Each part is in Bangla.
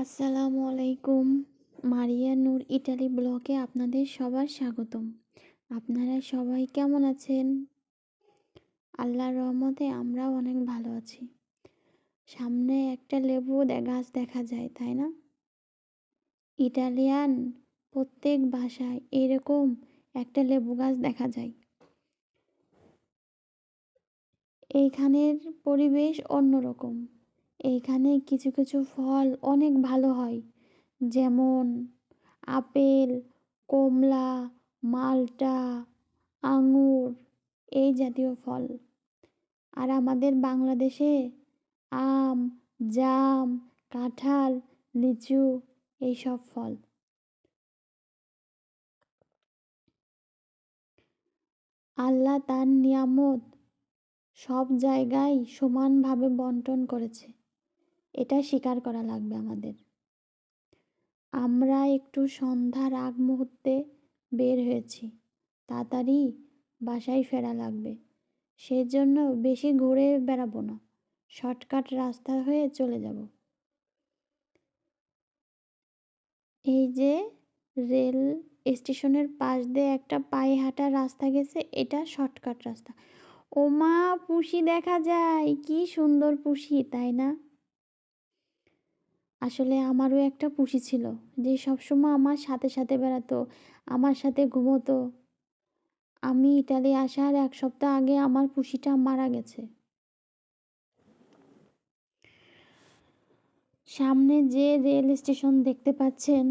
আসসালামু আলাইকুম। মারিয়া নূর ইটালি ব্লগে আপনাদের সবার স্বাগতম। আপনারা সবাই কেমন আছেন? আল্লাহর রহমতে আমরাও অনেক ভালো আছি। সামনে একটা লেবু গাছ দেখা যায়, তাই না? ইটালিয়ান প্রত্যেক ভাষায় এরকম একটা লেবু গাছ দেখা যায়। এইখানের পরিবেশ অন্যরকম। এইখানে কিছু কিছু ফল অনেক ভালো হয়, যেমন আপেল, কমলা, মাল্টা, আঙুর, এই জাতীয় ফল। আর আমাদের বাংলাদেশে আম, জাম, কাঁঠাল, লিচু, এইসব ফল। আল্লাহ তার নিয়ামত সব জায়গায় সমানভাবে বন্টন করেছে, এটা স্বীকার করা লাগবে আমাদের। আমরা একটু সন্ধ্যার আগ মুহূর্তে বের হয়েছি, তাড়াতাড়ি বাসায় ফেরা লাগবে। সেজন্য বেশি ঘুরে বেড়াবো না, শর্টকাট রাস্তা হয়ে চলে যাব। এই যে রেল স্টেশনের পাশ দিয়ে একটা পায়ে হাঁটা রাস্তা গেছে, এটা শর্টকাট রাস্তা। ওমা, পুষি দেখা যায়, কি সুন্দর পুষি, তাই না? আসলে আমারও একটা পুষি ছিল, যে সবসময় আমার সাথে সাথে বেড়াতো, আমার সাথে ঘুমোতো। আমি ইটালি আসার 1 সপ্তাহ আগে আমার পুষিটা মারা গেছে। সামনে যে রেল স্টেশন দেখতে পাচ্ছেন,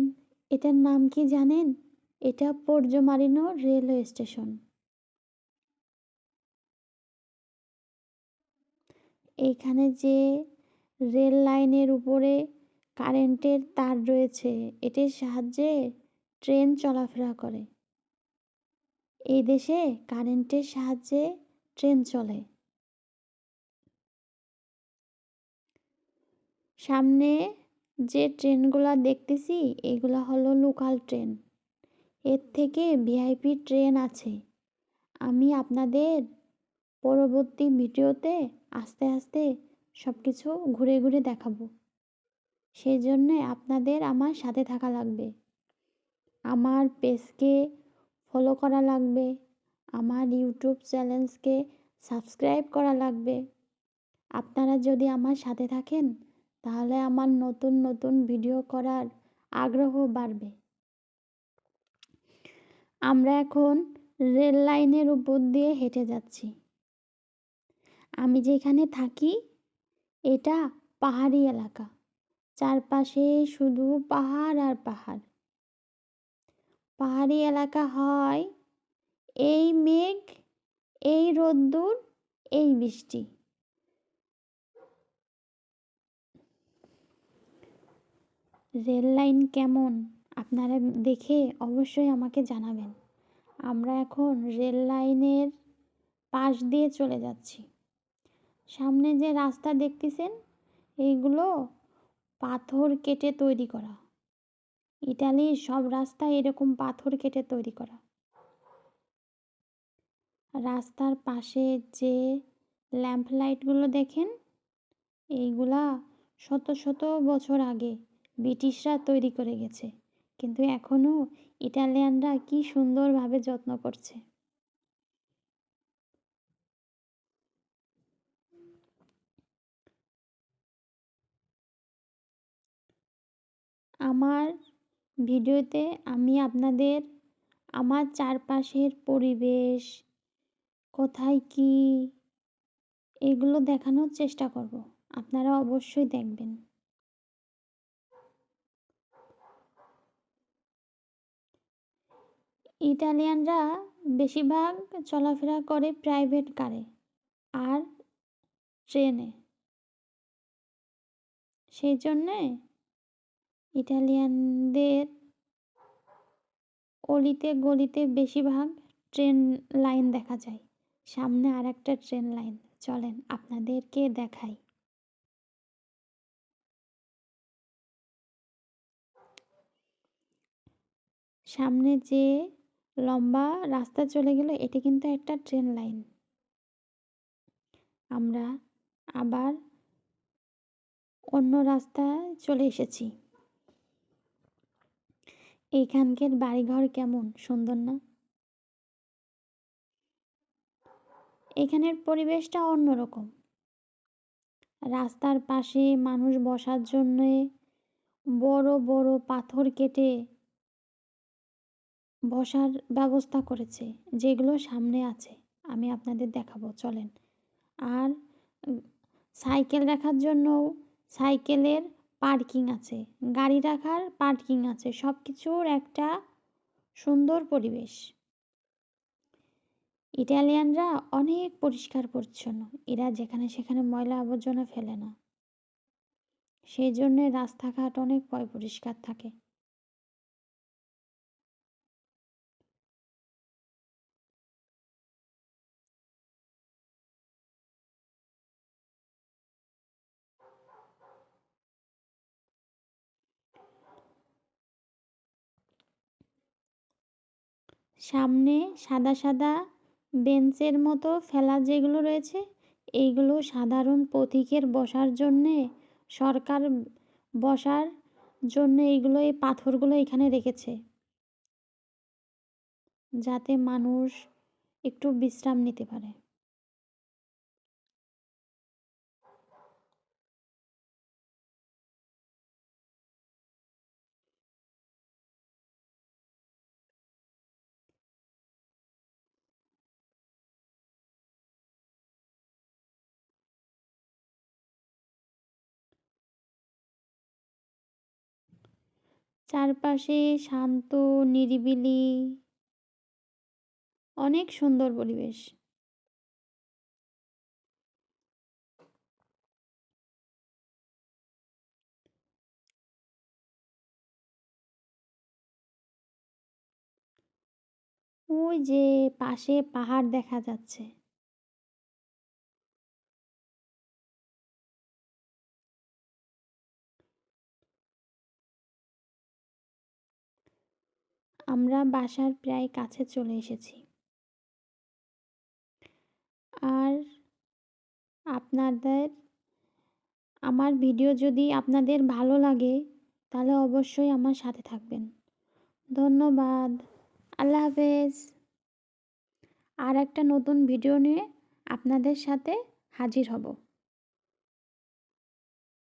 এটার নাম কি জানেন? এটা পোর্জো মারিনো রেলওয়ে স্টেশন। এইখানে যে রেল লাইনের উপরে কারেন্টের তার রয়েছে, এটির সাহায্যে ট্রেন চলাফেরা করে। এই দেশে কারেন্টের সাহায্যে ট্রেন চলে। সামনে যে ট্রেনগুলা দেখতেছি, এগুলা হলো লোকাল ট্রেন। এর থেকে ভিআইপি ট্রেন আছে। আমি আপনাদের পরবর্তী ভিডিওতে আস্তে আস্তে সব কিছু ঘুরে ঘুরে দেখাবো। সেই জন্যে আপনাদের আমার সাথে থাকা লাগবে। আমার পেজকে ফলো করা লাগবে, আমার ইউটিউব চ্যানেলকে সাবস্ক্রাইব করা লাগবে। আপনারা যদি আমার সাথে থাকেন, তাহলে আমার নতুন নতুন ভিডিও করার আগ্রহ বাড়বে। আমরা এখন রেল লাইনের উপর দিয়ে হেঁটে যাচ্ছি। আমি যেখানে থাকি, এটা পাহাড়ি এলাকা। চারপাশে শুধু পাহাড় আর পাহাড়। পাহাড়ি এলাকা হয় এই মেঘ, এই রোদ্দুর, এই বৃষ্টি। রেল লাইন কেমন আপনারা দেখে অবশ্যই আমাকে জানাবেন। আমরা এখন রেল লাইনের পাশ দিয়ে চলে যাচ্ছি। সামনে যে রাস্তা দেখতেছেন, এইগুলো পাথর কেটে তৈরি করা। ইটালির সব রাস্তা এরকম পাথর কেটে তৈরি করা। রাস্তার পাশে যে ল্যাম্প লাইটগুলো দেখেন, এইগুলা শত শত বছর আগে ব্রিটিশরা তৈরি করে গেছে, কিন্তু এখনও ইটালিয়ানরা কি সুন্দরভাবে যত্ন করছে। আমার ভিডিওতে আমি আপনাদের আমার চারপাশের পরিবেশ, কোথায় কি, এগুলো দেখানোর চেষ্টা করব। আপনারা অবশ্যই দেখবেন। ইটালিয়ানরা বেশিরভাগ চলাফেরা করে প্রাইভেট কারে আর ট্রেনে। সেই জন্যে ইটালিয়ানদের অলিতে গলিতে বেশিরভাগ ট্রেন লাইন দেখা যায়। সামনে আর একটা ট্রেন লাইন, চলেন আপনাদেরকে দেখাই। সামনে যে লম্বা রাস্তা চলে গেল, এটি কিন্তু একটা ট্রেন লাইন। আমরা আবার অন্য রাস্তায় চলে এসেছি। এইখানকার বাড়িঘর কেমন সুন্দর না? এখানের পরিবেশটা অন্যরকম। রাস্তার পাশে মানুষ বসার জন্যে বড় বড় পাথর কেটে বসার ব্যবস্থা করেছে, যেগুলো সামনে আছে। আমি আপনাদের দেখাবো, চলেন। আর সাইকেল রাখার জন্যও সাইকেলের পার্কিং আছে, গাড়ি রাখার পার্কিং আছে, সব কিছুর একটা সুন্দর পরিবেশ। ইটালিয়ানরা অনেক পরিষ্কার পরিচ্ছন্ন, এরা যেখানে সেখানে ময়লা আবর্জনা ফেলে না, সেই জন্যে রাস্তাঘাট অনেক পরিষ্কার থাকে। সামনে সাদা সাদা বেঞ্চের মতো ফেলা যেগুলো রয়েছে, এইগুলো সাধারণ পথিকের বসার জন্যে, সরকার বসার জন্য এইগুলো, এই পাথরগুলো এখানে রেখেছে, যাতে মানুষ একটু বিশ্রাম নিতে পারে। চারপাশে শান্ত, নিরিবিলি, অনেক সুন্দর পরিবেশ। ওই যে পাশে পাহাড় দেখা যাচ্ছে। আমরা বাসার প্রায় কাছে চলে এসেছি। আর আপনাদের, আমার ভিডিও যদি আপনাদের ভালো লাগে, তাহলে অবশ্যই আমার সাথে থাকবেন। ধন্যবাদ। আল্লাহ হাফেজ। আর একটা নতুন ভিডিও নিয়ে আপনাদের সাথে হাজির হব।